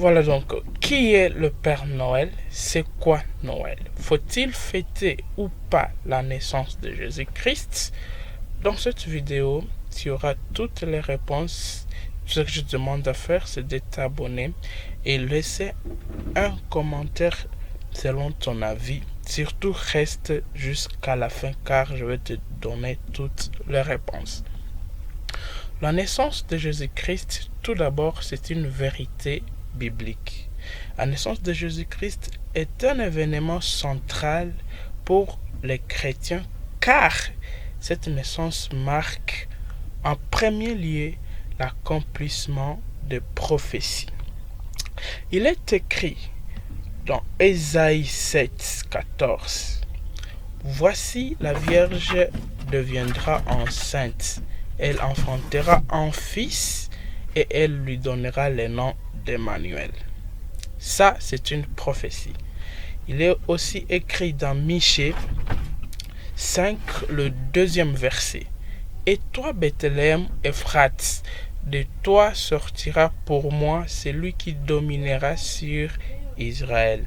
Voilà donc, qui est le Père Noël? C'est quoi Noël? Faut-il fêter ou pas la naissance de Jésus-Christ? Dans cette vidéo, tu auras toutes les réponses. Ce que je te demande à faire, c'est de t'abonner et laisser un commentaire selon ton avis. Surtout, reste jusqu'à la fin car je vais te donner toutes les réponses. La naissance de Jésus-Christ, tout d'abord, c'est une vérité biblique. La naissance de Jésus-Christ est un événement central pour les chrétiens car cette naissance marque en premier lieu l'accomplissement des prophéties. Il est écrit dans Ésaïe 7, 14. Voici la Vierge deviendra enceinte, elle enfantera un fils et elle lui donnera le nom d'Emmanuel. Ça, c'est une prophétie. Il est aussi écrit dans Michée 5, le 2e verset. Et toi, Bethléem, Ephrate, de toi sortira pour moi celui qui dominera sur Israël.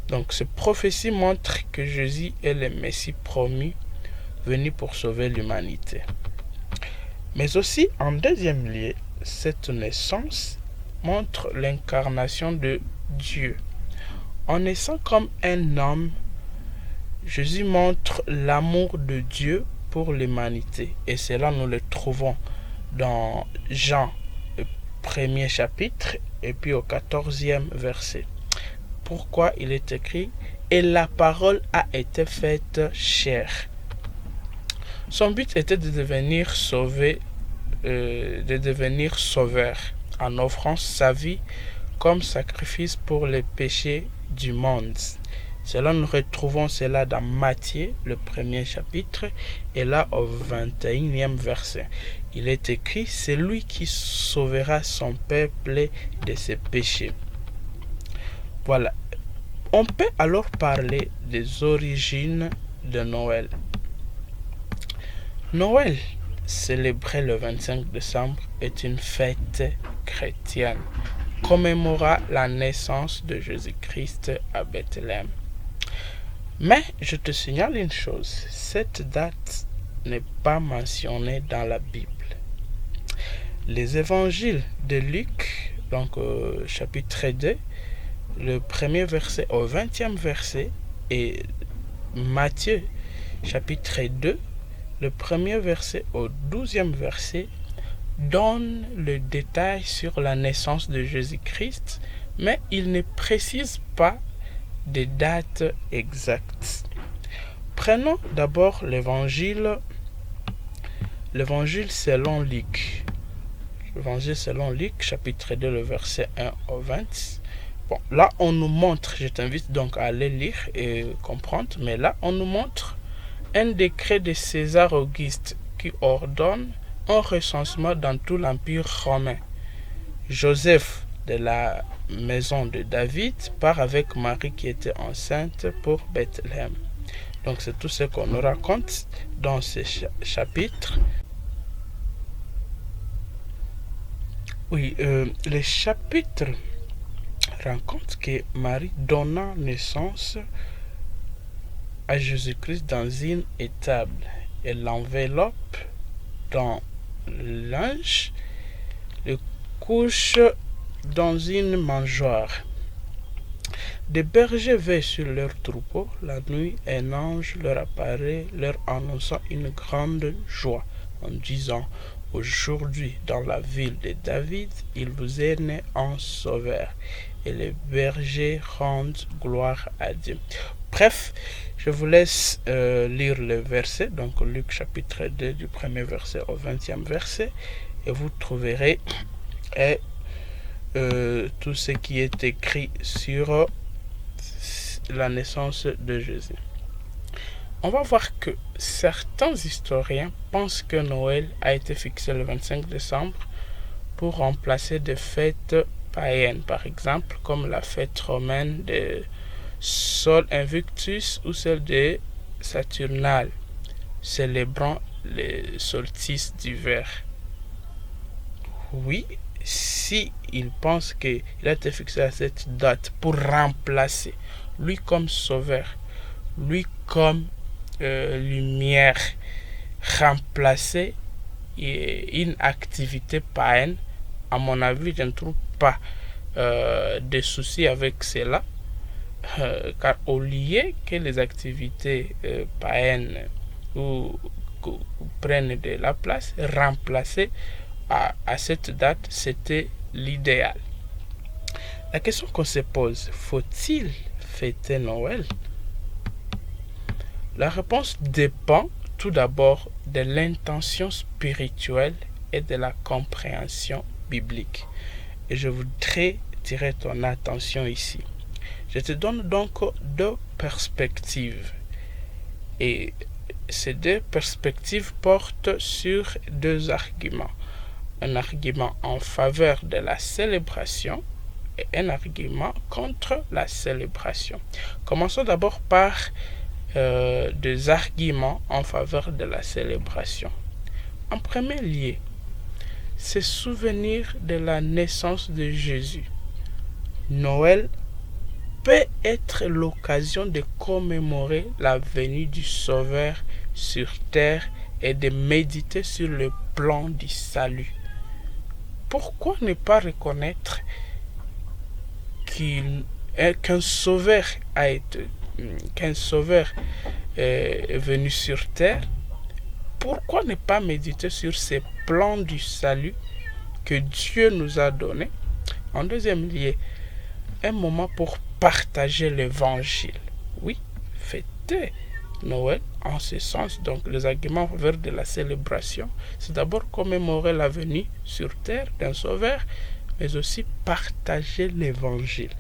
Donc, cette prophétie montre que Jésus est le Messie promis, venu pour sauver l'humanité. Mais aussi, en deuxième lieu, cette naissance montre l'incarnation de Dieu. En naissant comme un homme, Jésus montre l'amour de Dieu pour l'humanité. Et cela, nous le trouvons dans Jean, le 1er chapitre, et puis au 14e verset. Pourquoi il est écrit « Et la parole a été faite chair ». Son but était de devenir sauveur, en offrant sa vie comme sacrifice pour les péchés du monde. Cela, nous retrouvons cela dans Matthieu, le 1er chapitre, et là au 21e verset. Il est écrit « C'est lui qui sauvera son peuple de ses péchés ». Voilà. On peut alors parler des origines de Noël. Noël, célébré le 25 décembre, est une fête chrétienne, commémorant la naissance de Jésus-Christ à Bethléem. Mais je te signale une chose, cette date n'est pas mentionnée dans la Bible. Les évangiles de Luc, donc chapitre 2, le 1er verset au 20e verset, et Matthieu, chapitre 2, le 1er verset au 12e verset, donnent le détail sur la naissance de Jésus-Christ, mais il ne précise pas des dates exactes. Prenons d'abord l'évangile selon Luc. L'évangile selon Luc, chapitre 2, le verset 1 au 20. Bon, là, on nous montre, je t'invite donc à aller lire et comprendre, mais là, on nous montre un décret de César Auguste qui ordonne un recensement dans tout l'Empire romain. Joseph de la maison de David part avec Marie qui était enceinte pour Bethléem. Donc c'est tout ce qu'on nous raconte dans ce chapitre. Oui, le chapitre raconte que Marie donna naissance à Jésus-Christ dans une étable. Elle l'enveloppe dans linge, le couche dans une mangeoire. Des bergers veillent sur leurs troupeaux. La nuit, un ange leur apparaît, leur annonçant une grande joie, en disant « Aujourd'hui, dans la ville de David, il vous est né un sauveur. » Et les bergers rendent gloire à Dieu. Bref, je vous laisse lire le verset, donc Luc chapitre 2 du 1er verset au 20e verset, et vous trouverez tout ce qui est écrit sur la naissance de Jésus. On va voir que certains historiens pensent que Noël a été fixé le 25 décembre pour remplacer des fêtes païennes, par exemple comme la fête romaine de Sol Invictus ou celle de Saturnale, célébrant les solstices d'hiver. Oui, si si il pense qu'il a été fixé à cette date pour remplacer, lui comme sauveur, lui comme lumière, remplacer une activité païenne, à mon avis, je ne trouve pas de soucis avec cela, car au lieu que les activités païennes prennent de la place, remplacer à cette date, c'était l'idéal. La question qu'on se pose, faut-il fêter Noël? La réponse dépend tout d'abord de l'intention spirituelle et de la compréhension biblique. Et je voudrais tirer ton attention ici. Je te donne donc deux perspectives. Et ces deux perspectives portent sur deux arguments. Un argument en faveur de la célébration et un argument contre la célébration. Commençons d'abord par des arguments en faveur de la célébration. En premier lieu, se souvenir de la naissance de Jésus. Noël peut être l'occasion de commémorer la venue du Sauveur sur terre et de méditer sur le plan du salut. Pourquoi ne pas reconnaître qu'un sauveur est venu sur terre? Pourquoi ne pas méditer sur ces plans du salut que Dieu nous a donnés? En deuxième lieu, un moment pour partager l'évangile. Oui, fêter Noël en ce sens, donc les arguments en faveur de la célébration, c'est d'abord commémorer la venue sur terre d'un sauveur, mais aussi partager l'évangile.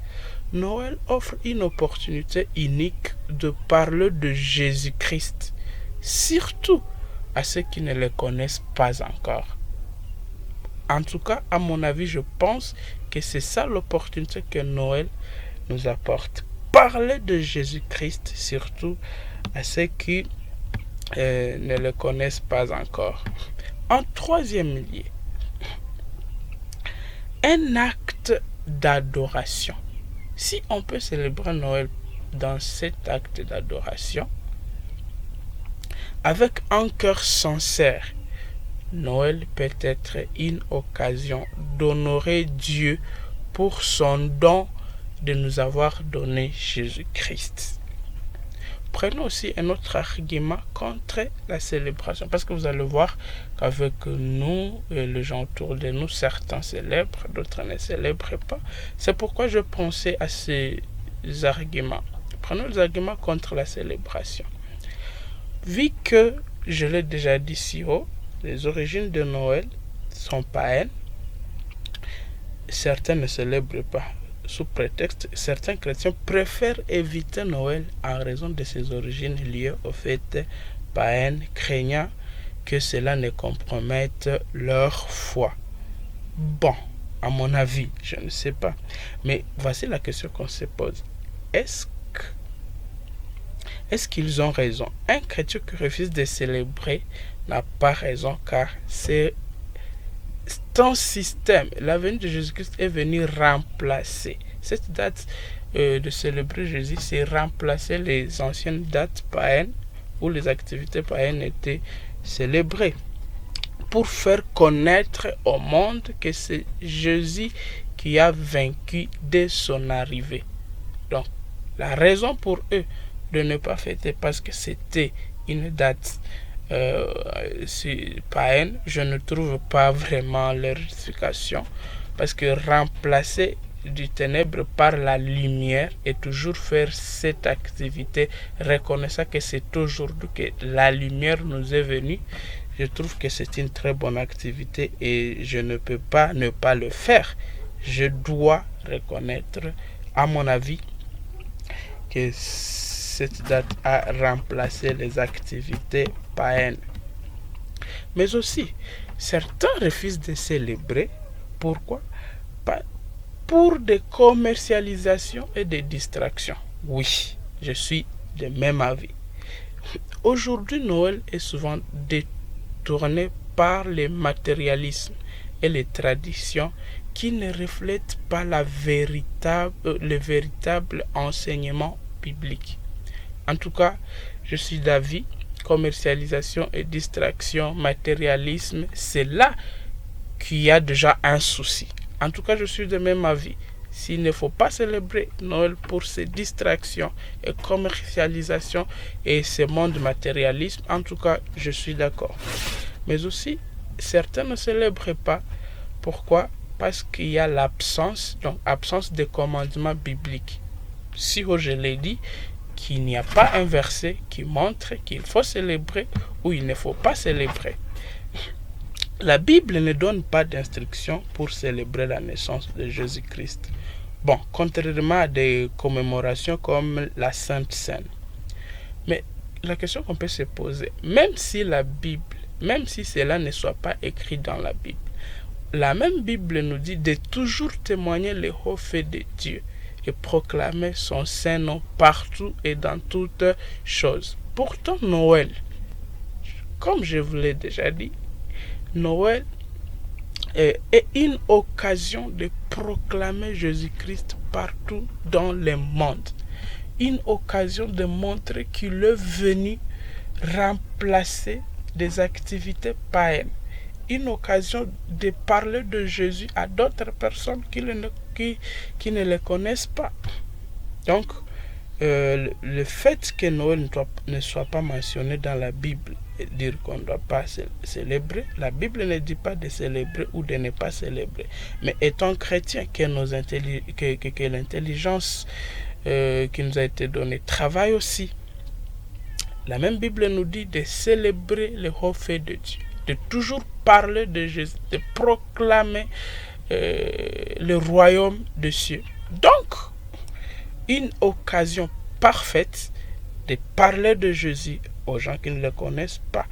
Noël offre une opportunité unique de parler de Jésus-Christ, surtout à ceux qui ne le connaissent pas encore. En tout cas, à mon avis, je pense que c'est ça l'opportunité que Noël nous apporte. Parler de Jésus-Christ, surtout à ceux qui ne le connaissent pas encore. En troisième lieu, un acte d'adoration. Si on peut célébrer Noël dans cet acte d'adoration, avec un cœur sincère, Noël peut être une occasion d'honorer Dieu pour son don de nous avoir donné Jésus-Christ. Prenons aussi un autre argument contre la célébration, parce que vous allez voir qu'avec nous et les gens autour de nous, certains célèbrent, d'autres ne célèbrent pas. C'est pourquoi je pensais à ces arguments. Prenons les arguments contre la célébration. Vu que, je l'ai déjà dit si haut, les origines de Noël sont païennes, certains ne célèbrent pas. Sous prétexte, certains chrétiens préfèrent éviter Noël en raison de ses origines liées aux fêtes païennes, craignant que cela ne compromette leur foi. Bon, à mon avis, je ne sais pas. Mais voici la question qu'on se pose. Est-ce qu'ils ont raison? Un chrétien qui refuse de célébrer n'a pas raison, car c'est un système. La venue de Jésus-Christ est venue remplacer. Cette date de célébrer Jésus, c'est remplacer les anciennes dates païennes où les activités païennes étaient célébrées, pour faire connaître au monde que c'est Jésus qui a vaincu dès son arrivée. Donc, la raison pour eux de ne pas fêter parce que c'était une date païenne, je ne trouve pas vraiment leur justification, parce que remplacer du ténèbre par la lumière et toujours faire cette activité, reconnaissant que c'est aujourd'hui que la lumière nous est venue, je trouve que c'est une très bonne activité et je ne peux pas ne pas le faire. Je dois reconnaître, à mon avis, que cette date a remplacé les activités païennes. Mais aussi, certains refusent de célébrer. Pourquoi? Pour des commercialisations et des distractions. Oui, je suis de même avis. Aujourd'hui, Noël est souvent détourné par le matérialisme et les traditions qui ne reflètent pas le véritable enseignement biblique. En tout cas, je suis d'avis, commercialisation et distraction, matérialisme, c'est là qu'il y a déjà un souci. En tout cas, je suis de même avis. S'il ne faut pas célébrer Noël pour ces distractions et commercialisation et ce monde matérialisme, en tout cas, je suis d'accord. Mais aussi, certains ne célèbrent pas. Pourquoi? Parce qu'il y a l'absence, donc absence de commandement biblique. Si je l'ai dit, qu'il n'y a pas un verset qui montre qu'il faut célébrer ou il ne faut pas célébrer. La Bible ne donne pas d'instructions pour célébrer la naissance de Jésus-Christ. Bon, contrairement à des commémorations comme la Sainte Seine. Mais la question qu'on peut se poser, même si la Bible, même si cela ne soit pas écrit dans la Bible, la même Bible nous dit de toujours témoigner les hauts faits de Dieu et proclamer son saint nom partout et dans toutes choses. Pourtant, Noël, comme je vous l'ai déjà dit, Noël est une occasion de proclamer Jésus-Christ partout dans le monde. Une occasion de montrer qu'il est venu remplacer des activités païennes. Une occasion de parler de Jésus à d'autres personnes qui ne le connaissent pas. Donc, le fait que Noël ne soit pas mentionné dans la Bible et dire qu'on ne doit pas célébrer, la Bible ne dit pas de célébrer ou de ne pas célébrer. Mais étant chrétien, que l'intelligence qui nous a été donnée travaille aussi. La même Bible nous dit de célébrer les hauts faits de Dieu, de toujours parler de Jésus, de proclamer le royaume des cieux. Donc, une occasion parfaite de parler de Jésus aux gens qui ne le connaissent pas.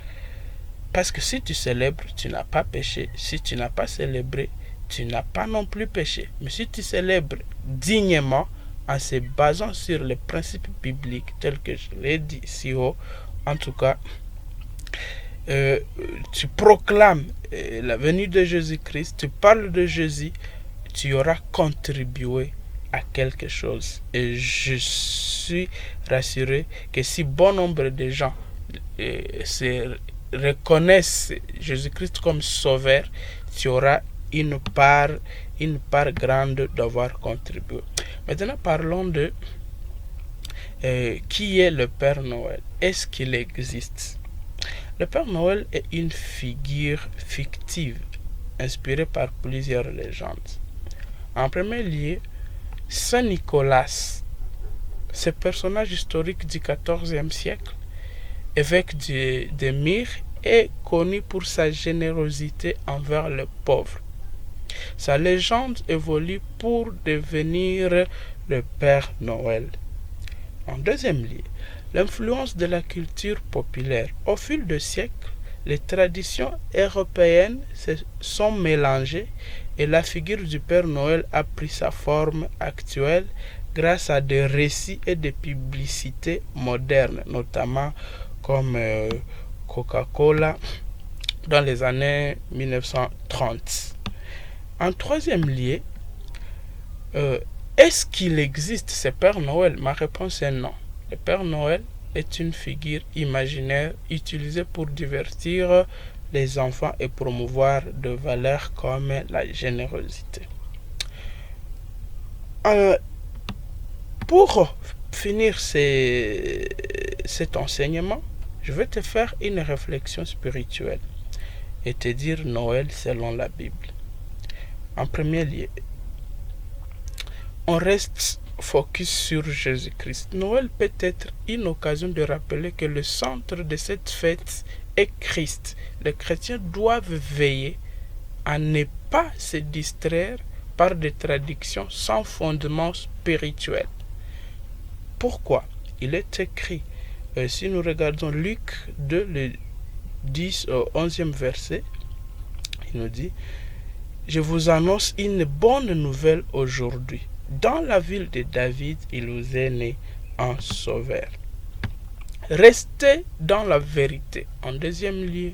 Parce que si tu célèbres, tu n'as pas péché. Si tu n'as pas célébré, tu n'as pas non plus péché. Mais si tu célèbres dignement, en se basant sur les principes bibliques tels que je l'ai dit si haut, en tout cas, tu proclames la venue de Jésus-Christ, tu parles de Jésus, tu auras contribué à quelque chose. Et je suis rassuré que si bon nombre de gens reconnaissent Jésus-Christ comme sauveur, tu auras une part grande d'avoir contribué. Maintenant, parlons de qui est le Père Noël. Est-ce qu'il existe? Le Père Noël est une figure fictive inspirée par plusieurs légendes. En premier lieu, Saint Nicolas, ce personnage historique du XIVe siècle, évêque de Myre, est connu pour sa générosité envers les pauvres. Sa légende évolue pour devenir le Père Noël. En deuxième lieu, l'influence de la culture populaire. Au fil des siècles, les traditions européennes se sont mélangées et la figure du Père Noël a pris sa forme actuelle grâce à des récits et des publicités modernes, notamment comme Coca-Cola dans les années 1930. En troisième lieu, est-ce qu'il existe ce Père Noël? Ma réponse est non. Le Père Noël est une figure imaginaire utilisée pour divertir les enfants et promouvoir des valeurs comme la générosité. Pour finir cet enseignement, je vais te faire une réflexion spirituelle et te dire Noël selon la Bible. En premier lieu, on reste focus sur Jésus-Christ. Noël peut être une occasion de rappeler que le centre de cette fête est Christ. Les chrétiens doivent veiller à ne pas se distraire par des traditions sans fondement spirituel. Pourquoi? Il est écrit, si nous regardons Luc 2, le 10 au 11e verset, il nous dit « Je vous annonce une bonne nouvelle aujourd'hui. Dans la ville de David, il vous est né un sauveur. » Restez dans la vérité. En deuxième lieu,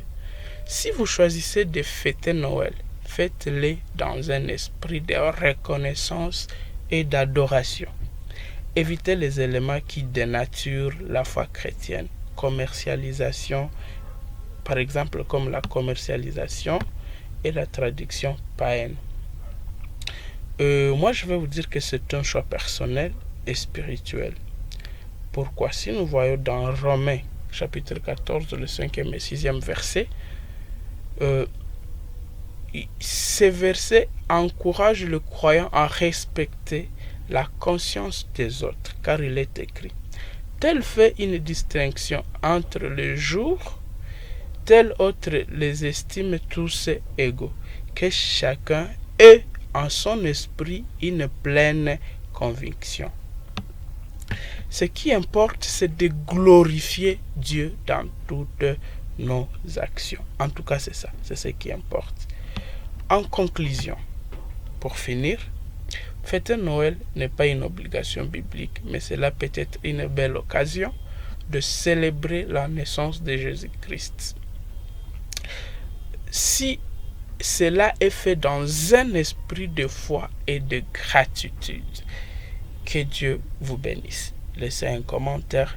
si vous choisissez de fêter Noël, faites-les dans un esprit de reconnaissance et d'adoration. Évitez les éléments qui dénaturent la foi chrétienne. Commercialisation, par exemple comme la commercialisation et la traduction païenne. Moi, je vais vous dire que c'est un choix personnel et spirituel. Pourquoi? Si nous voyons dans Romains, chapitre 14, le 5e et 6e verset, ces versets encouragent le croyant à respecter la conscience des autres, car il est écrit: tel fait une distinction entre les jours, tel autre les estime tous égaux, que chacun ait en son esprit une pleine conviction. Ce qui importe, c'est de glorifier Dieu dans toutes nos actions. En tout cas, c'est ça, c'est ce qui importe. En conclusion, pour finir, fêter Noël n'est pas une obligation biblique, mais cela peut être une belle occasion de célébrer la naissance de Jésus-Christ. Si cela est fait dans un esprit de foi et de gratitude, que Dieu vous bénisse. Laissez un commentaire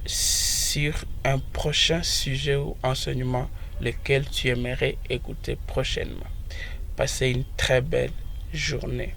sur un prochain sujet ou enseignement lequel tu aimerais écouter prochainement. Passez une très belle journée.